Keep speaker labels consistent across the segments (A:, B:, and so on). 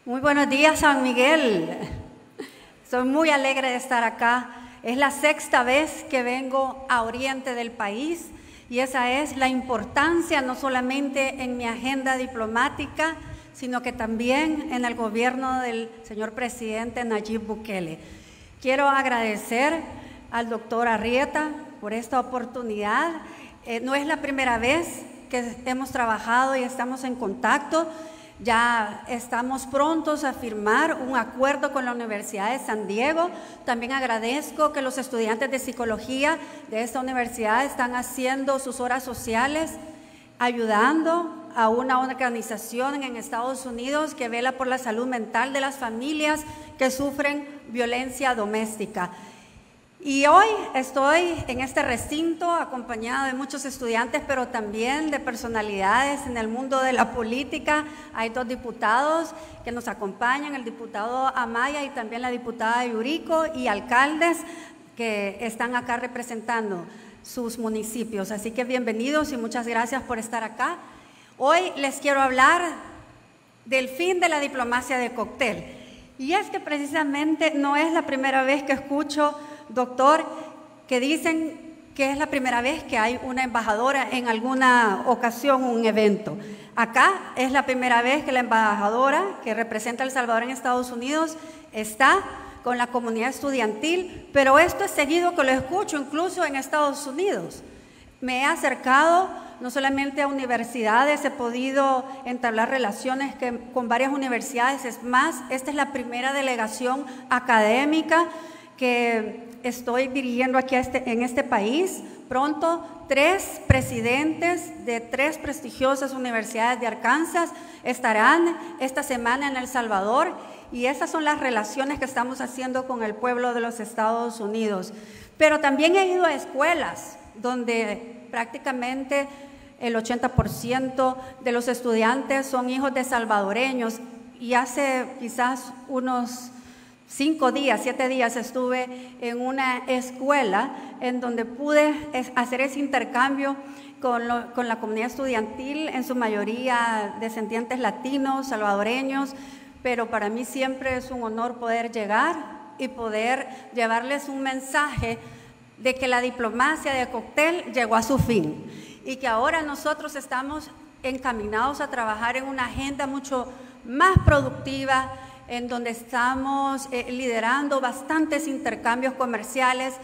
A: Muy buenos días, San Miguel. Soy muy alegre de estar acá. Es la sexta vez que vengo a oriente del país y esa es la importancia no solamente en mi agenda diplomática, sino que también en el gobierno del señor presidente Nayib Bukele. Quiero agradecer al doctor Arrieta por esta oportunidad. No es la primera vez que hemos trabajado y estamos en contacto. Ya estamos prontos a firmar un acuerdo con la Universidad de San Diego. También agradezco que los estudiantes de psicología de esta universidad están haciendo sus horas sociales, ayudando a una organización en Estados Unidos que vela por la salud mental de las familias que sufren violencia doméstica. Y hoy estoy en este recinto acompañado de muchos estudiantes, pero también de personalidades en el mundo de la política. Hay dos diputados que nos acompañan, el diputado Amaya y también la diputada Yuriko, y alcaldes que están acá representando sus municipios. Así que bienvenidos y muchas gracias por estar acá. Hoy les quiero hablar del fin de la diplomacia de cóctel. Y es que precisamente no es la primera vez que escucho, doctor, que dicen que es la primera vez que hay una embajadora en alguna ocasión, un evento. Acá es la primera vez que la embajadora que representa a El Salvador en Estados Unidos está con la comunidad estudiantil, pero esto es seguido que lo escucho incluso en Estados Unidos. Me he acercado no solamente a universidades, he podido entablar relaciones con varias universidades. Es más, esta es la primera delegación académica que estoy dirigiendo aquí en este país. Pronto, 3 presidentes de 3 prestigiosas universidades de Arkansas estarán esta semana en El Salvador, y esas son las relaciones que estamos haciendo con el pueblo de los Estados Unidos. Pero también he ido a escuelas donde prácticamente el 80% de los estudiantes son hijos de salvadoreños, y hace quizás unos 5 días, 7 días estuve en una escuela en donde pude hacer ese intercambio con la comunidad estudiantil, en su mayoría descendientes latinos, salvadoreños, pero para mí siempre es un honor poder llegar y poder llevarles un mensaje de que la diplomacia de cóctel llegó a su fin y que ahora nosotros estamos encaminados a trabajar en una agenda mucho más productiva, en donde estamos liderando bastantes intercambios comerciales.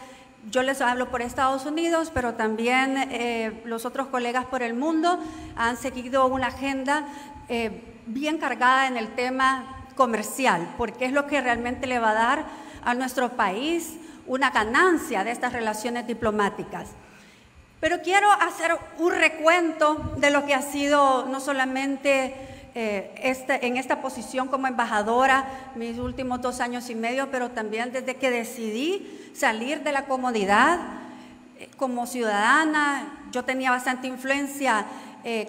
A: Yo les hablo por Estados Unidos, pero también los otros colegas por el mundo han seguido una agenda bien cargada en el tema comercial, porque es lo que realmente le va a dar a nuestro país una ganancia de estas relaciones diplomáticas. Pero quiero hacer un recuento de lo que ha sido no solamente en esta posición como embajadora, mis últimos 2 años y medio, pero también desde que decidí salir de la comodidad como ciudadana. Yo tenía bastante influencia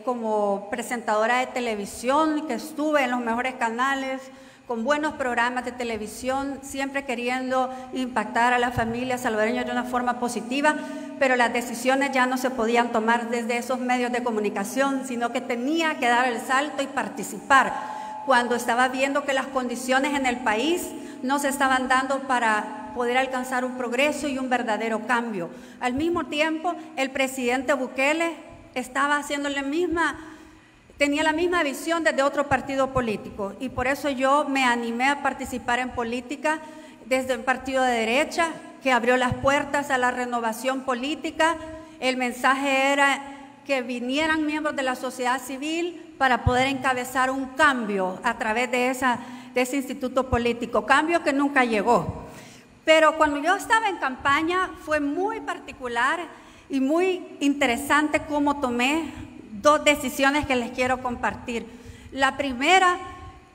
A: como presentadora de televisión, que estuve en los mejores canales, con buenos programas de televisión, siempre queriendo impactar a las familias salvadoreñas de una forma positiva, pero las decisiones ya no se podían tomar desde esos medios de comunicación, sino que tenía que dar el salto y participar cuando estaba viendo que las condiciones en el país no se estaban dando para poder alcanzar un progreso y un verdadero cambio. Al mismo tiempo, el presidente Bukele estaba haciendo tenía la misma visión desde otro partido político, y por eso yo me animé a participar en política desde un partido de derecha que abrió las puertas a la renovación política. El mensaje era que vinieran miembros de la sociedad civil para poder encabezar un cambio a través de ese instituto político, cambio que nunca llegó. Pero cuando yo estaba en campaña fue muy particular y muy interesante cómo tomé 2 decisiones que les quiero compartir. La primera,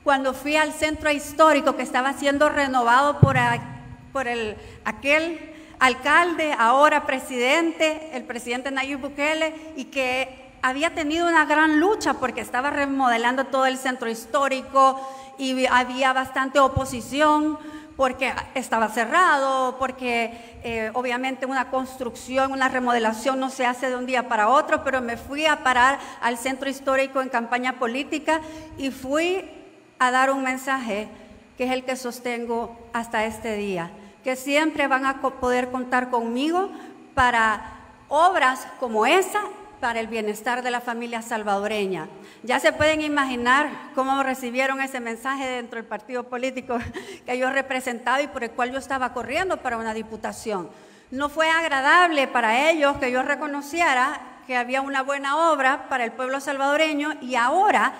A: cuando fui al centro histórico que estaba siendo renovado por aquel alcalde, ahora presidente, el presidente Nayib Bukele, y que había tenido una gran lucha porque estaba remodelando todo el centro histórico y había bastante oposición porque estaba cerrado, porque obviamente una construcción, una remodelación no se hace de un día para otro, pero me fui a parar al centro histórico en campaña política y fui a dar un mensaje que es el que sostengo hasta este día, que siempre van a poder contar conmigo para obras como esa, para el bienestar de la familia salvadoreña. Ya se pueden imaginar cómo recibieron ese mensaje dentro del partido político que yo representaba y por el cual yo estaba corriendo para una diputación. No fue agradable para ellos que yo reconociera que había una buena obra para el pueblo salvadoreño y ahora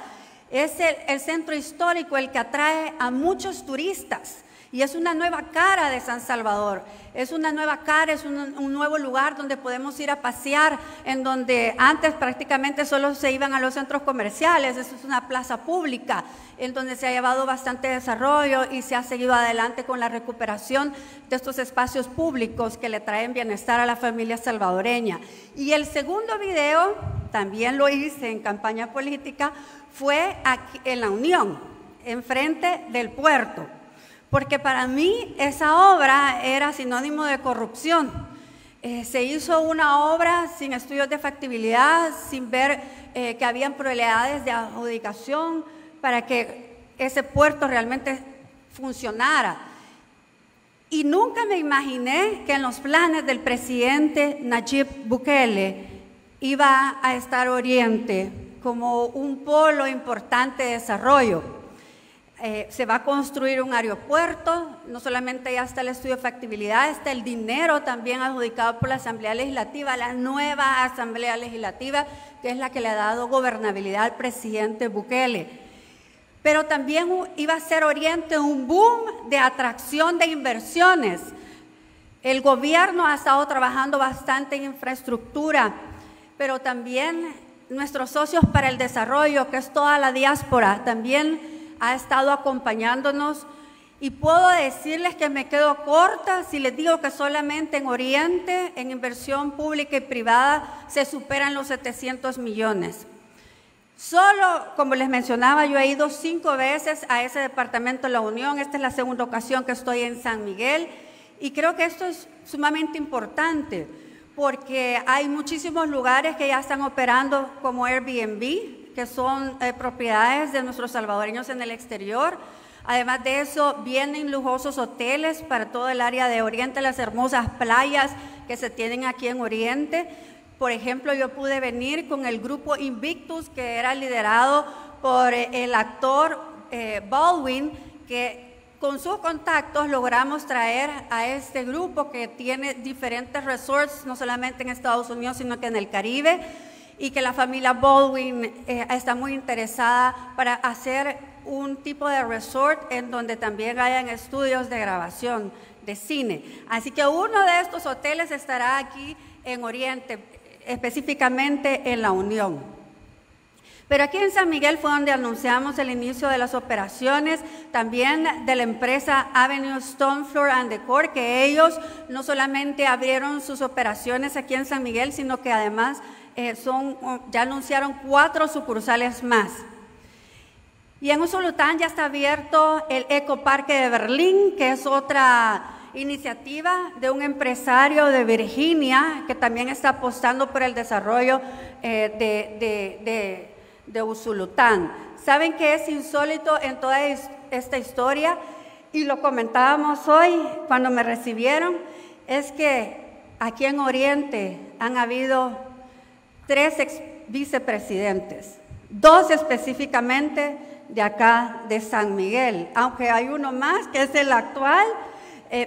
A: es el centro histórico el que atrae a muchos turistas y es una nueva cara de San Salvador, es una nueva cara, es un nuevo lugar donde podemos ir a pasear, en donde antes prácticamente solo se iban a los centros comerciales. Eso es una plaza pública en donde se ha llevado bastante desarrollo y se ha seguido adelante con la recuperación de estos espacios públicos que le traen bienestar a la familia salvadoreña. Y el segundo video, también lo hice en campaña política, fue aquí en La Unión, enfrente del puerto, porque para mí esa obra era sinónimo de corrupción. Se hizo una obra sin estudios de factibilidad, sin ver que habían probabilidades de adjudicación para que ese puerto realmente funcionara. Y nunca me imaginé que en los planes del presidente Nayib Bukele iba a estar Oriente como un polo importante de desarrollo. Se va a construir un aeropuerto, no solamente ya está el estudio de factibilidad, está el dinero también adjudicado por la Asamblea Legislativa, la nueva Asamblea Legislativa, que es la que le ha dado gobernabilidad al presidente Bukele. Pero también iba a ser Oriente un boom de atracción de inversiones. El gobierno ha estado trabajando bastante en infraestructura, pero también nuestros socios para el desarrollo, que es toda la diáspora, también ha estado acompañándonos y puedo decirles que me quedo corta si les digo que solamente en Oriente, en inversión pública y privada, se superan los 700 millones. Solo, como les mencionaba, yo he ido 5 veces a ese departamento de La Unión. Esta es la segunda ocasión que estoy en San Miguel y creo que esto es sumamente importante porque hay muchísimos lugares que ya están operando como Airbnb, que son propiedades de nuestros salvadoreños en el exterior. Además de eso, vienen lujosos hoteles para todo el área de Oriente, las hermosas playas que se tienen aquí en Oriente. Por ejemplo, yo pude venir con el grupo Invictus, que era liderado por el actor Baldwin, que con sus contactos logramos traer a este grupo que tiene diferentes resorts, no solamente en Estados Unidos, sino que en el Caribe, y que la familia Baldwin está muy interesada para hacer un tipo de resort en donde también hayan estudios de grabación de cine. Así que uno de estos hoteles estará aquí en Oriente, específicamente en La Unión. Pero aquí en San Miguel fue donde anunciamos el inicio de las operaciones, también de la empresa Avenue Stone Floor and Decor, que ellos no solamente abrieron sus operaciones aquí en San Miguel, sino que además ya anunciaron 4 sucursales más. Y en Usulután ya está abierto el Ecoparque de Berlín, que es otra iniciativa de un empresario de Virginia que también está apostando por el desarrollo de Usulután. ¿Saben qué es insólito en toda esta historia? Y lo comentábamos hoy cuando me recibieron, es que aquí en Oriente han habido 3 vicepresidentes, 2 específicamente de acá de San Miguel, aunque hay uno más que es el actual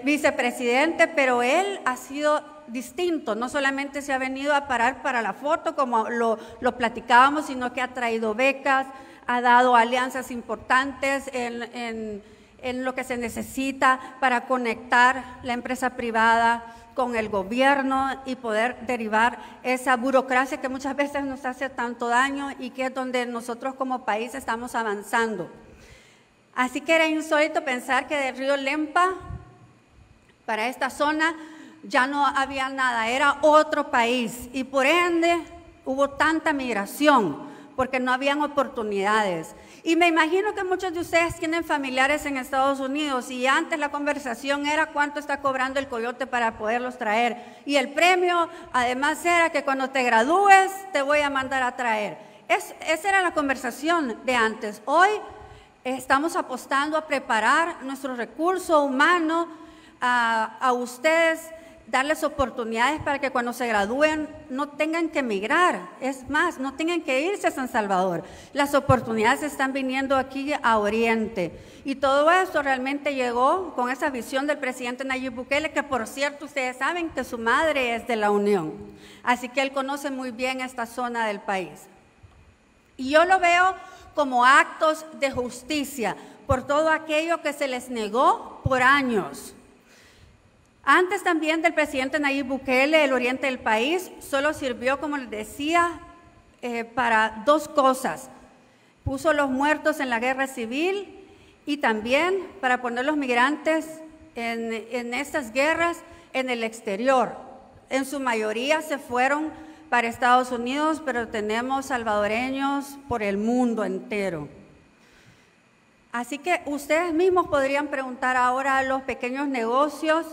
A: vicepresidente, pero él ha sido distinto, no solamente se ha venido a parar para la foto como lo platicábamos, sino que ha traído becas, ha dado alianzas importantes en lo que se necesita para conectar la empresa privada con el gobierno y poder derivar esa burocracia que muchas veces nos hace tanto daño y que es donde nosotros como país estamos avanzando. Así que era insólito pensar que del río Lempa para esta zona ya no había nada, era otro país y por ende hubo tanta migración porque no habían oportunidades. Y me imagino que muchos de ustedes tienen familiares en Estados Unidos y antes la conversación era cuánto está cobrando el coyote para poderlos traer. Y el premio además era que cuando te gradúes te voy a mandar a traer. Esa era la conversación de antes. Hoy estamos apostando a preparar nuestro recurso humano, a ustedes, darles oportunidades para que cuando se gradúen no tengan que emigrar, es más, no tengan que irse a San Salvador. Las oportunidades están viniendo aquí a Oriente. Y todo esto realmente llegó con esa visión del presidente Nayib Bukele, que por cierto ustedes saben que su madre es de la Unión. Así que él conoce muy bien esta zona del país. Y yo lo veo como actos de justicia por todo aquello que se les negó por años. Antes también del presidente Nayib Bukele, el oriente del país solo sirvió, como les decía, para dos cosas. Puso los muertos en la guerra civil y también para poner los migrantes en estas guerras en el exterior. En su mayoría se fueron para Estados Unidos, pero tenemos salvadoreños por el mundo entero. Así que ustedes mismos podrían preguntar ahora a los pequeños negocios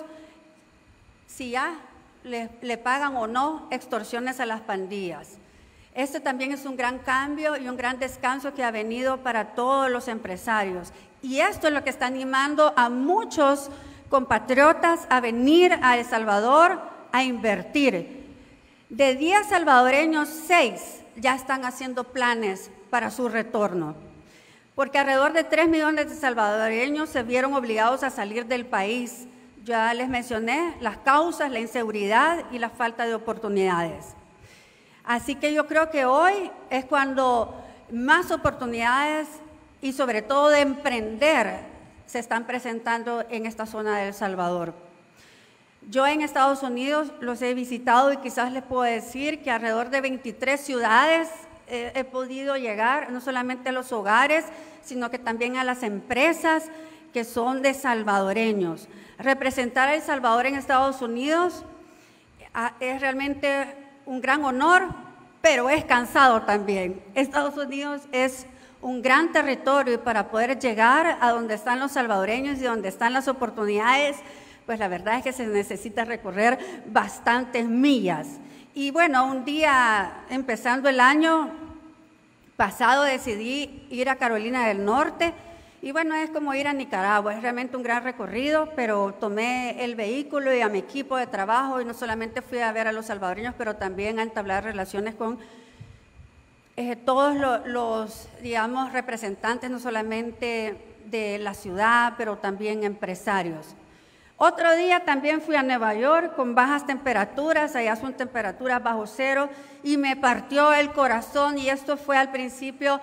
A: si ya le pagan o no extorsiones a las pandillas. Este también es un gran cambio y un gran descanso que ha venido para todos los empresarios. Y esto es lo que está animando a muchos compatriotas a venir a El Salvador a invertir. De 10 salvadoreños, 6 ya están haciendo planes para su retorno, porque alrededor de 3 millones de salvadoreños se vieron obligados a salir del país. Ya les mencioné las causas, la inseguridad y la falta de oportunidades. Así que yo creo que hoy es cuando más oportunidades y sobre todo de emprender se están presentando en esta zona de El Salvador. Yo en Estados Unidos los he visitado y quizás les puedo decir que alrededor de 23 ciudades he podido llegar, no solamente a los hogares, sino que también a las empresas que son de salvadoreños. Representar a El Salvador en Estados Unidos es realmente un gran honor, pero es cansado también. Estados Unidos es un gran territorio y para poder llegar a donde están los salvadoreños y donde están las oportunidades, pues la verdad es que se necesita recorrer bastantes millas. Y bueno, un día empezando el año pasado decidí ir a Carolina del Norte. Y bueno, es como ir a Nicaragua, es realmente un gran recorrido, pero tomé el vehículo y a mi equipo de trabajo y no solamente fui a ver a los salvadoreños, pero también a entablar relaciones con todos los, digamos, representantes, no solamente de la ciudad, pero también empresarios. Otro día también fui a Nueva York con bajas temperaturas, allá son temperaturas bajo cero, y me partió el corazón, y esto fue al principio,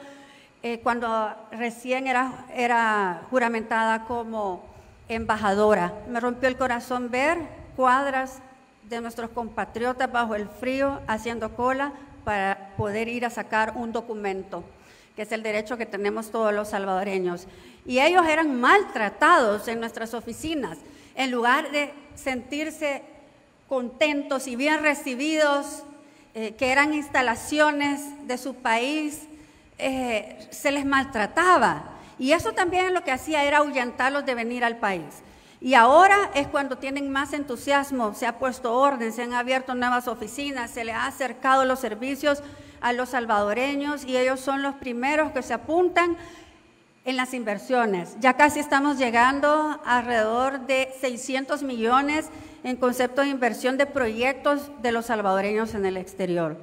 A: cuando recién era juramentada como embajadora. Me rompió el corazón ver cuadras de nuestros compatriotas bajo el frío haciendo cola para poder ir a sacar un documento, que es el derecho que tenemos todos los salvadoreños. Y ellos eran maltratados en nuestras oficinas. En lugar de sentirse contentos y bien recibidos, que eran instalaciones de su país, se les maltrataba, y eso también lo que hacía era ahuyentarlos de venir al país. Y ahora es cuando tienen más entusiasmo, se ha puesto orden, se han abierto nuevas oficinas, se les ha acercado los servicios a los salvadoreños y ellos son los primeros que se apuntan en las inversiones. Ya casi estamos llegando a alrededor de 600 millones en concepto de inversión de proyectos de los salvadoreños en el exterior.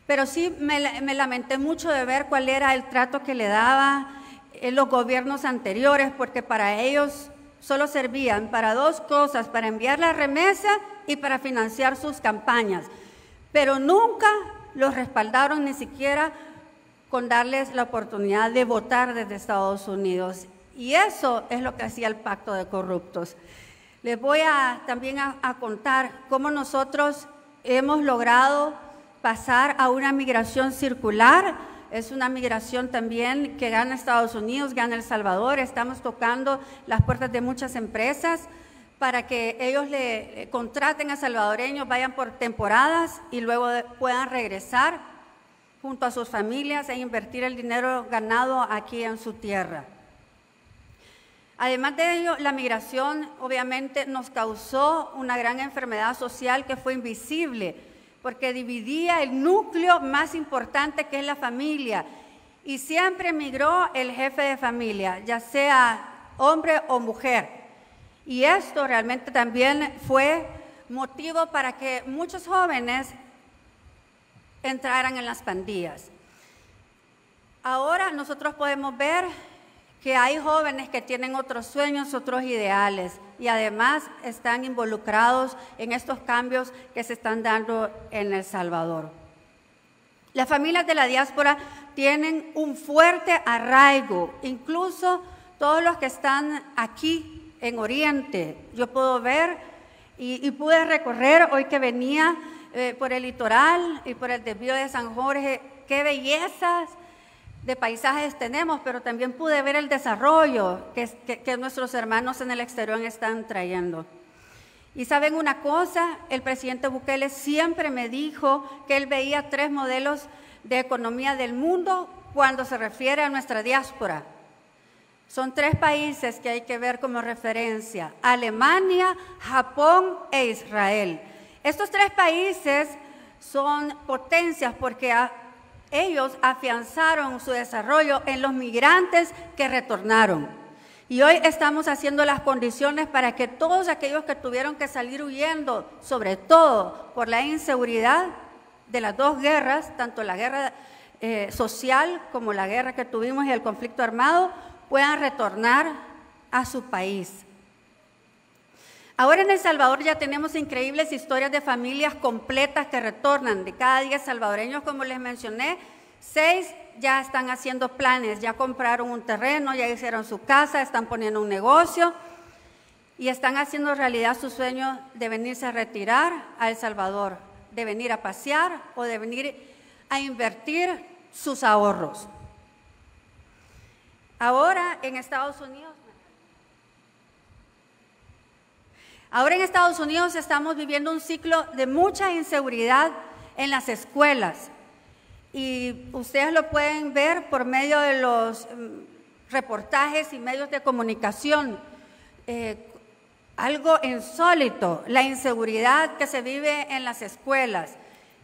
A: Pero sí me lamenté mucho de ver cuál era el trato que le daba los gobiernos anteriores, porque para ellos solo servían para dos cosas, para enviar la remesa y para financiar sus campañas. Pero nunca los respaldaron ni siquiera con darles la oportunidad de votar desde Estados Unidos. Y eso es lo que hacía el Pacto de Corruptos. Les voy también a contar cómo nosotros hemos logrado pasar a una migración circular. Es una migración también que gana Estados Unidos, gana El Salvador. Estamos tocando las puertas de muchas empresas para que ellos le contraten a salvadoreños, vayan por temporadas y luego puedan regresar junto a sus familias e invertir el dinero ganado aquí en su tierra. Además de ello, la migración obviamente nos causó una gran enfermedad social que fue invisible, porque dividía el núcleo más importante, que es la familia, y siempre emigró el jefe de familia, ya sea hombre o mujer. Y esto realmente también fue motivo para que muchos jóvenes entraran en las pandillas. Ahora nosotros podemos ver que hay jóvenes que tienen otros sueños, otros ideales, y además están involucrados en estos cambios que se están dando en El Salvador. Las familias de la diáspora tienen un fuerte arraigo, incluso todos los que están aquí en Oriente. Yo puedo ver y pude recorrer hoy que venía por el litoral y por el desvío de San Jorge, qué bellezas de paisajes tenemos, pero también pude ver el desarrollo que nuestros hermanos en el exterior están trayendo. Y saben una cosa, el presidente Bukele siempre me dijo que él veía 3 modelos de economía del mundo cuando se refiere a nuestra diáspora. Son 3 países que hay que ver como referencia: Alemania, Japón e Israel. Estos 3 países son potencias porque ellos afianzaron su desarrollo en los migrantes que retornaron. Y hoy estamos haciendo las condiciones para que todos aquellos que tuvieron que salir huyendo, sobre todo por la inseguridad de las 2 guerras, tanto la guerra social como la guerra que tuvimos y el conflicto armado, puedan retornar a su país. Ahora en El Salvador ya tenemos increíbles historias de familias completas que retornan. De cada 10 salvadoreños, como les mencioné, 6 ya están haciendo planes, ya compraron un terreno, ya hicieron su casa, están poniendo un negocio y están haciendo realidad su sueño de venirse a retirar a El Salvador, de venir a pasear o de venir a invertir sus ahorros. Ahora en Estados Unidos estamos viviendo un ciclo de mucha inseguridad en las escuelas y ustedes lo pueden ver por medio de los reportajes y medios de comunicación. Algo insólito, la inseguridad que se vive en las escuelas.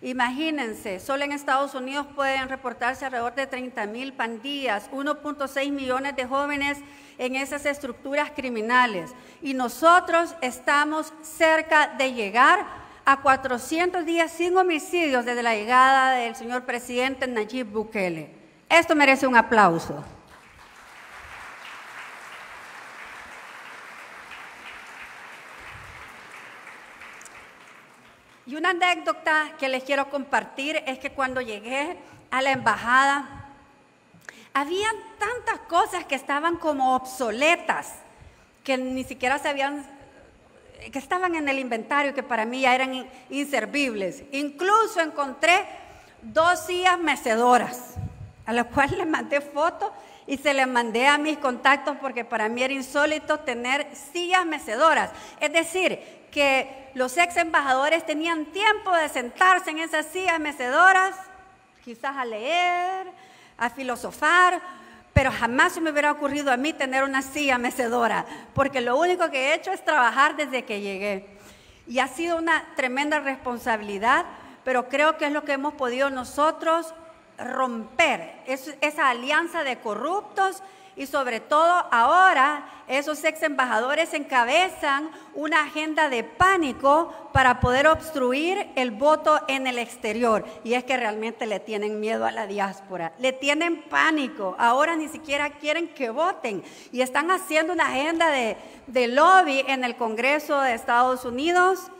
A: Imagínense, solo en Estados Unidos pueden reportarse alrededor de 30,000 pandillas, 1.6 millones de jóvenes en esas estructuras criminales. Y nosotros estamos cerca de llegar a 400 días sin homicidios desde la llegada del señor presidente Nayib Bukele. Esto merece un aplauso. Y una anécdota que les quiero compartir es que cuando llegué a la embajada, habían tantas cosas que estaban como obsoletas, que ni siquiera sabían, que estaban en el inventario, que para mí ya eran inservibles. Incluso encontré 2 sillas mecedoras, a las cuales les mandé fotos y se les mandé a mis contactos porque para mí era insólito tener sillas mecedoras. Es decir, que los ex embajadores tenían tiempo de sentarse en esas sillas mecedoras, quizás a leer, a filosofar, pero jamás se me hubiera ocurrido a mí tener una silla mecedora, porque lo único que he hecho es trabajar desde que llegué. Y ha sido una tremenda responsabilidad, pero creo que es lo que hemos podido nosotros romper, esa alianza de corruptos. Y sobre todo ahora esos ex embajadores encabezan una agenda de pánico para poder obstruir el voto en el exterior. Y es que realmente le tienen miedo a la diáspora, le tienen pánico. Ahora ni siquiera quieren que voten y están haciendo una agenda de lobby en el Congreso de Estados Unidos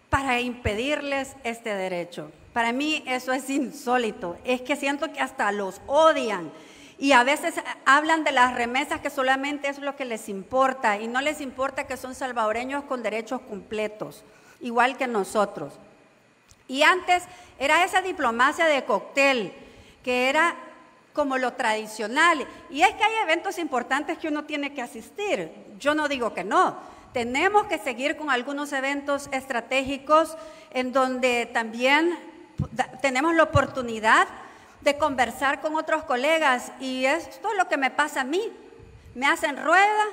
A: para impedirles este derecho. Para mí eso es insólito, es que siento que hasta los odian. Y a veces hablan de las remesas que solamente es lo que les importa y no les importa que son salvadoreños con derechos completos, igual que nosotros. Y antes era esa diplomacia de cóctel, que era como lo tradicional. Y es que hay eventos importantes que uno tiene que asistir. Yo no digo que no. Tenemos que seguir con algunos eventos estratégicos en donde también tenemos la oportunidad de conversar con otros colegas, y esto es lo que me pasa a mí. Me hacen rueda,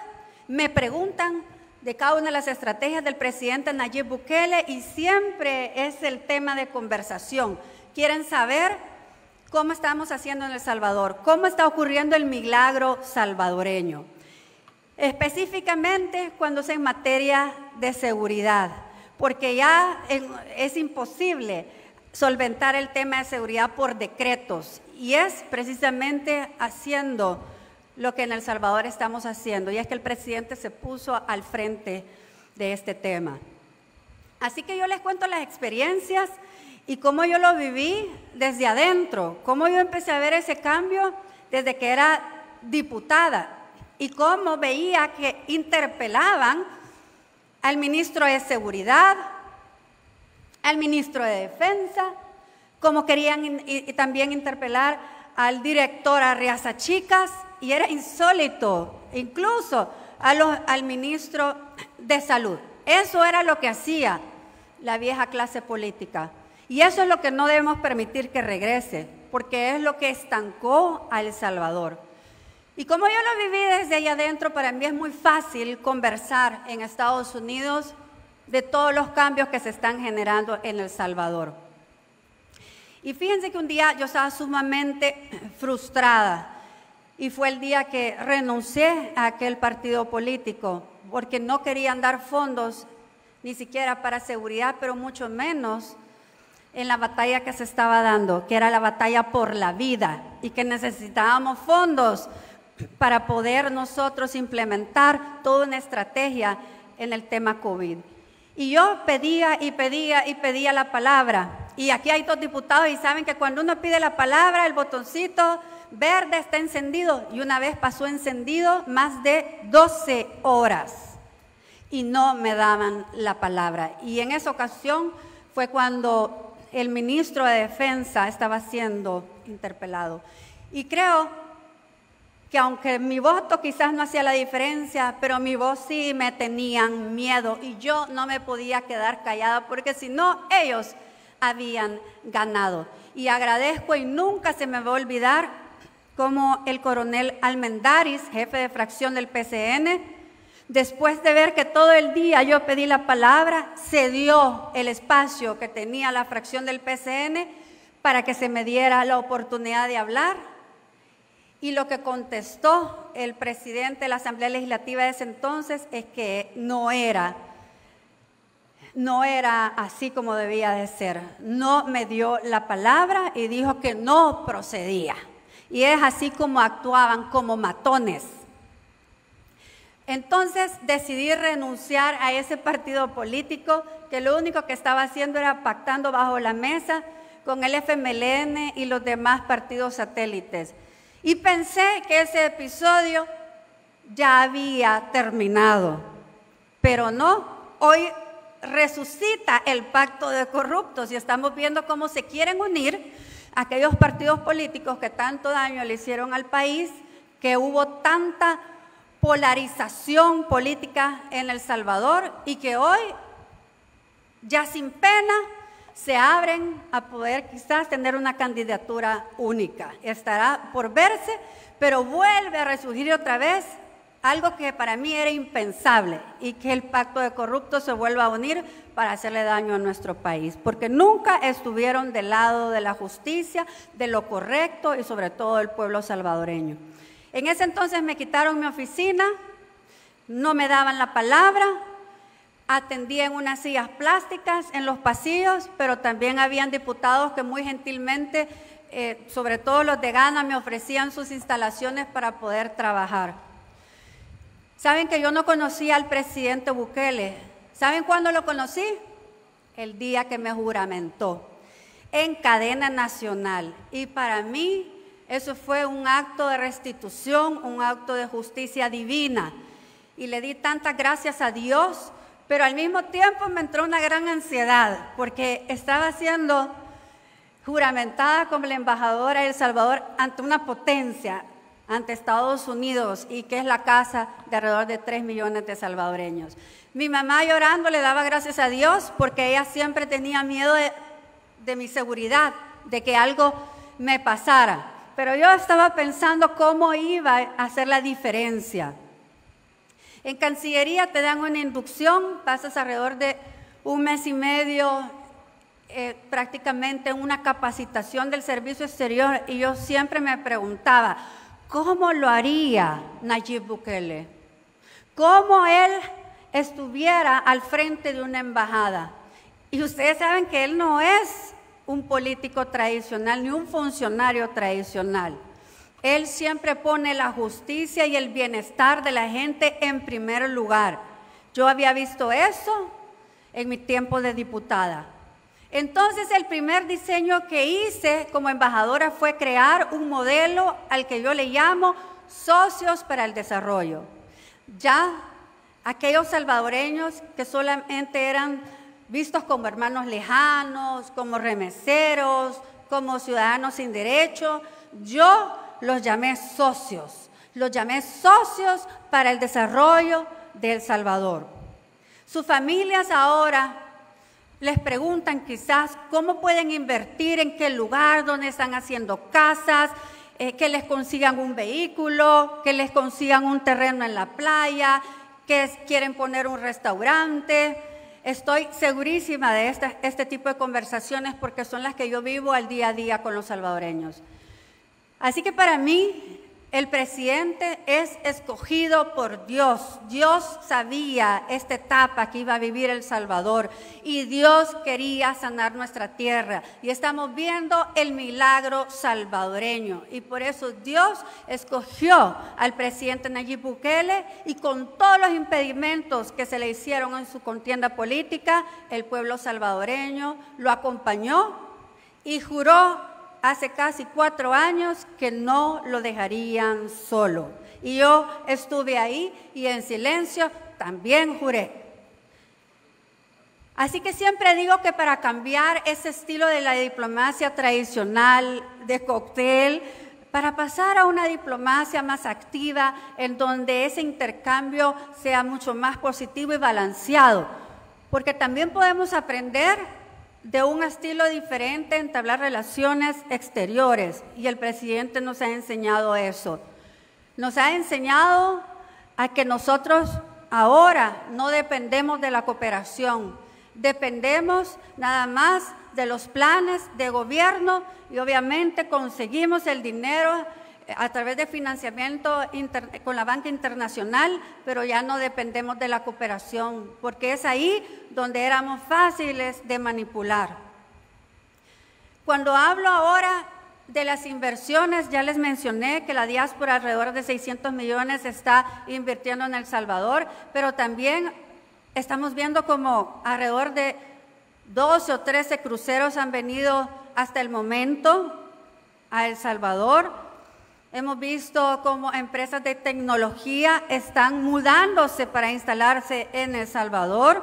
A: me preguntan de cada una de las estrategias del presidente Nayib Bukele y siempre es el tema de conversación. Quieren saber cómo estamos haciendo en El Salvador, cómo está ocurriendo el milagro salvadoreño. Específicamente cuando es en materia de seguridad, porque ya es imposible solventar el tema de seguridad por decretos, y es precisamente haciendo lo que en El Salvador estamos haciendo, y es que el presidente se puso al frente de este tema. Así que yo les cuento las experiencias y cómo yo lo viví desde adentro, cómo yo empecé a ver ese cambio desde que era diputada y cómo veía que interpelaban al ministro de Seguridad, al ministro de Defensa, como querían y también interpelar al director Arriaza Chicas, y era insólito, incluso al ministro de Salud. Eso era lo que hacía la vieja clase política. Y eso es lo que no debemos permitir que regrese, porque es lo que estancó a El Salvador. Y como yo lo viví desde allá adentro, para mí es muy fácil conversar en Estados Unidos de todos los cambios que se están generando en El Salvador. Y fíjense que un día yo estaba sumamente frustrada, y fue el día que renuncié a aquel partido político, porque no querían dar fondos ni siquiera para seguridad, pero mucho menos en la batalla que se estaba dando, que era la batalla por la vida, y que necesitábamos fondos para poder nosotros implementar toda una estrategia en el tema COVID. Y yo pedía y pedía y pedía la palabra, y aquí hay 2 diputados y saben que cuando uno pide la palabra, el botoncito verde está encendido, y una vez pasó encendido más de 12 horas y no me daban la palabra. Y en esa ocasión fue cuando el ministro de Defensa estaba siendo interpelado. Y creo que aunque mi voto quizás no hacía la diferencia, pero mi voz sí me tenían miedo, y yo no me podía quedar callada, porque si no, ellos habían ganado. Y agradezco, y nunca se me va a olvidar, como el coronel Almendaris, jefe de fracción del PCN, después de ver que todo el día yo pedí la palabra, cedió el espacio que tenía la fracción del PCN para que se me diera la oportunidad de hablar. Y lo que contestó el presidente de la Asamblea Legislativa de ese entonces es que no era así como debía de ser. No me dio la palabra y dijo que no procedía. Y es así como actuaban, como matones. Entonces decidí renunciar a ese partido político, que lo único que estaba haciendo era pactando bajo la mesa con el FMLN y los demás partidos satélites. Y pensé que ese episodio ya había terminado, pero no. Hoy resucita el pacto de corruptos y estamos viendo cómo se quieren unir aquellos partidos políticos que tanto daño le hicieron al país, que hubo tanta polarización política en El Salvador, y que hoy, ya sin pena, se abren a poder quizás tener una candidatura única. Estará por verse, pero vuelve a resurgir otra vez algo que para mí era impensable, y que el pacto de corruptos se vuelva a unir para hacerle daño a nuestro país, porque nunca estuvieron del lado de la justicia, de lo correcto, y sobre todo del pueblo salvadoreño. En ese entonces me quitaron mi oficina, no me daban la palabra, atendía en unas sillas plásticas en los pasillos, pero también habían diputados que muy gentilmente, sobre todo los de Gana, me ofrecían sus instalaciones para poder trabajar. Saben que yo no conocía al presidente Bukele. ¿Saben cuándo lo conocí? El día que me juramentó en cadena nacional. Y para mí eso fue un acto de restitución, un acto de justicia divina. Y le di tantas gracias a Dios, pero al mismo tiempo me entró una gran ansiedad, porque estaba siendo juramentada como la embajadora de El Salvador ante una potencia, ante Estados Unidos, y que es la casa de alrededor de 3 millones de salvadoreños. Mi mamá llorando le daba gracias a Dios, porque ella siempre tenía miedo de mi seguridad, de que algo me pasara. Pero yo estaba pensando cómo iba a hacer la diferencia. En Cancillería te dan una inducción, pasas alrededor de 1 mes y medio prácticamente una capacitación del servicio exterior y yo siempre me preguntaba, ¿cómo lo haría Nayib Bukele? ¿Cómo él estuviera al frente de una embajada? Y ustedes saben que él no es un político tradicional ni un funcionario tradicional. Él siempre pone la justicia y el bienestar de la gente en primer lugar. Yo había visto eso en mi tiempo de diputada. Entonces, el primer diseño que hice como embajadora fue crear un modelo al que yo le llamo socios para el desarrollo. Ya aquellos salvadoreños que solamente eran vistos como hermanos lejanos, como remeseros, como ciudadanos sin derecho, yo los llamé socios para el desarrollo de El Salvador. Sus familias ahora les preguntan quizás cómo pueden invertir, en qué lugar, dónde están haciendo casas, que les consigan un vehículo, que les consigan un terreno en la playa, que quieren poner un restaurante. Estoy segurísima de este tipo de conversaciones porque son las que yo vivo al día a día con los salvadoreños. Así que para mí, el presidente es escogido por Dios. Dios sabía esta etapa que iba a vivir El Salvador y Dios quería sanar nuestra tierra. Y estamos viendo el milagro salvadoreño. Y por eso Dios escogió al presidente Nayib Bukele y con todos los impedimentos que se le hicieron en su contienda política, el pueblo salvadoreño lo acompañó y juró hace casi 4 años que no lo dejarían solo. Y yo estuve ahí y en silencio también juré. Así que siempre digo que para cambiar ese estilo de la diplomacia tradicional de cóctel, para pasar a una diplomacia más activa, en donde ese intercambio sea mucho más positivo y balanceado, porque también podemos aprender de un estilo diferente, entablar relaciones exteriores. Y el presidente nos ha enseñado eso. Nos ha enseñado a que nosotros ahora no dependemos de la cooperación, dependemos nada más de los planes de gobierno y obviamente conseguimos el dinero a través de financiamiento con la banca internacional, pero ya no dependemos de la cooperación, porque es ahí donde éramos fáciles de manipular. Cuando hablo ahora de las inversiones, ya les mencioné que la diáspora alrededor de 600 millones está invirtiendo en El Salvador, pero también estamos viendo como alrededor de 12 o 13 cruceros han venido hasta el momento a El Salvador. Hemos visto cómo empresas de tecnología están mudándose para instalarse en El Salvador.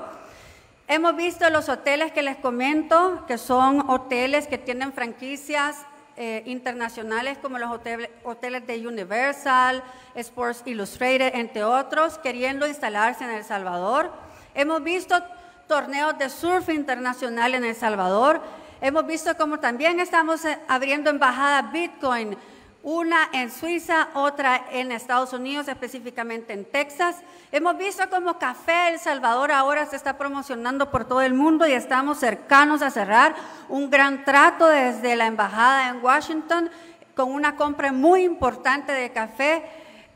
A: Hemos visto los hoteles que les comento, que son hoteles que tienen franquicias internacionales como los hoteles de Universal, Sports Illustrated, entre otros, queriendo instalarse en El Salvador. Hemos visto torneos de surf internacional en El Salvador. Hemos visto cómo también estamos abriendo embajadas Bitcoin, una en Suiza, otra en Estados Unidos, específicamente en Texas. Hemos visto cómo Café El Salvador ahora se está promocionando por todo el mundo y estamos cercanos a cerrar un gran trato desde la embajada en Washington con una compra muy importante de café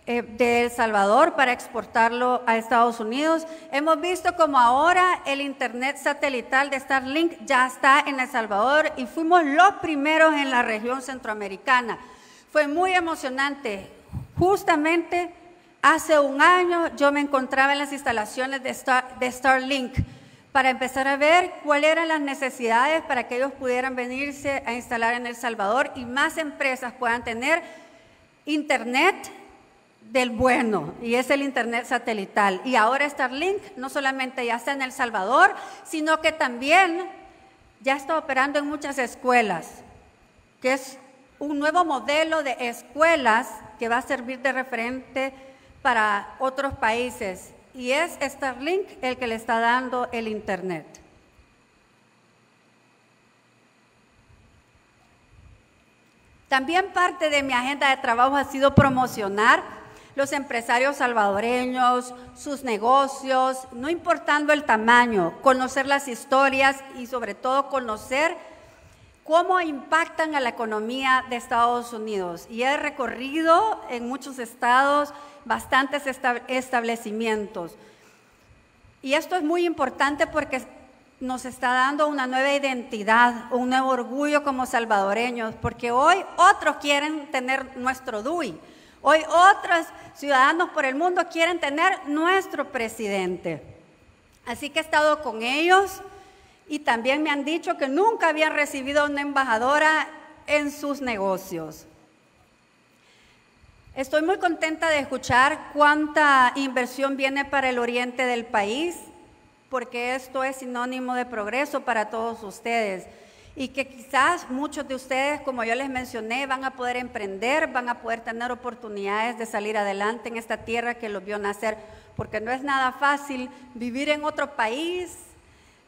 A: de El Salvador para exportarlo a Estados Unidos. Hemos visto como ahora el internet satelital de Starlink ya está en El Salvador y fuimos los primeros en la región centroamericana. Fue muy emocionante. Justamente hace un año yo me encontraba en las instalaciones de Starlink para empezar a ver cuáles eran las necesidades para que ellos pudieran venirse a instalar en El Salvador y más empresas puedan tener internet del bueno, y es el internet satelital. Y ahora Starlink no solamente ya está en El Salvador, sino que también ya está operando en muchas escuelas, que es un nuevo modelo de escuelas que va a servir de referente para otros países, y es Starlink el que le está dando el internet. También parte de mi agenda de trabajo ha sido promocionar los empresarios salvadoreños, sus negocios, no importando el tamaño, conocer las historias y sobre todo conocer cómo impactan a la economía de Estados Unidos. Y he recorrido en muchos estados bastantes establecimientos. Y esto es muy importante porque nos está dando una nueva identidad, un nuevo orgullo como salvadoreños, porque hoy otros quieren tener nuestro DUI. Hoy otros ciudadanos por el mundo quieren tener nuestro presidente. Así que he estado con ellos y también me han dicho que nunca habían recibido una embajadora en sus negocios. Estoy muy contenta de escuchar cuánta inversión viene para el oriente del país, porque esto es sinónimo de progreso para todos ustedes. Y que quizás muchos de ustedes, como yo les mencioné, van a poder emprender, van a poder tener oportunidades de salir adelante en esta tierra que los vio nacer, porque no es nada fácil vivir en otro país,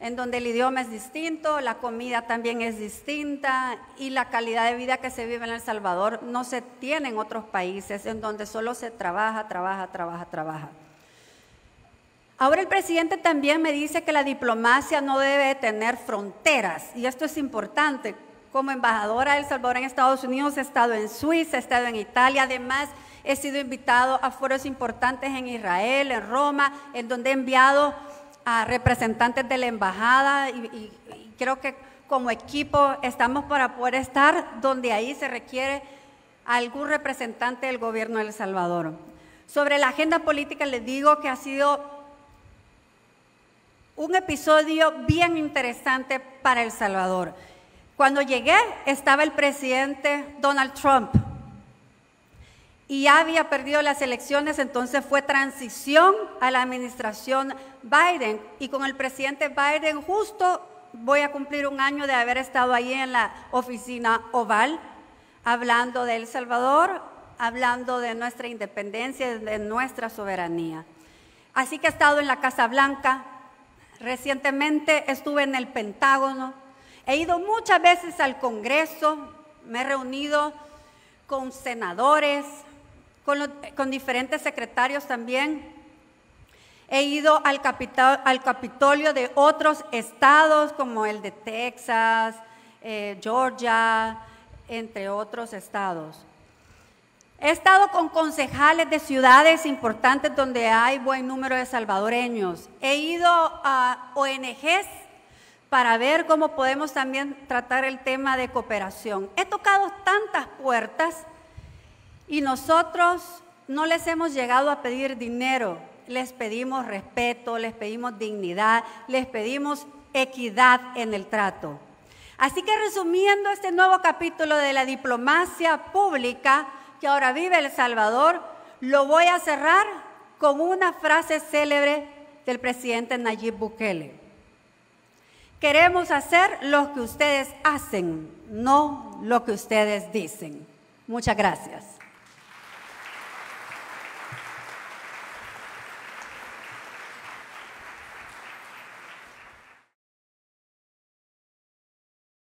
A: en donde el idioma es distinto, la comida también es distinta y la calidad de vida que se vive en El Salvador no se tiene en otros países, en donde solo se trabaja. Ahora el presidente también me dice que la diplomacia no debe tener fronteras, y esto es importante. Como embajadora de El Salvador en Estados Unidos he estado en Suiza, he estado en Italia, además he sido invitado a foros importantes en Israel, en Roma, en donde he enviado a representantes de la embajada y creo que como equipo estamos para poder estar donde ahí se requiere algún representante del gobierno de El Salvador. Sobre la agenda política les digo que ha sido un episodio bien interesante para El Salvador. Cuando llegué estaba el presidente Donald Trump y ya había perdido las elecciones, entonces fue transición a la administración Biden, y con el presidente Biden justo voy a cumplir un año de haber estado ahí en la oficina Oval, hablando de El Salvador, hablando de nuestra independencia, de nuestra soberanía. Así que he estado en la Casa Blanca, recientemente estuve en el Pentágono, he ido muchas veces al Congreso, me he reunido con senadores, con diferentes secretarios también. He ido al Capitolio de otros estados como el de Texas, Georgia, entre otros estados. He estado con concejales de ciudades importantes donde hay buen número de salvadoreños. He ido a ONGs para ver cómo podemos también tratar el tema de cooperación. He tocado tantas puertas y nosotros no les hemos llegado a pedir dinero, les pedimos respeto, les pedimos dignidad, les pedimos equidad en el trato. Así que resumiendo este nuevo capítulo de la diplomacia pública que ahora vive El Salvador, lo voy a cerrar con una frase célebre del presidente Nayib Bukele. Queremos hacer lo que ustedes hacen, no lo que ustedes dicen. Muchas gracias.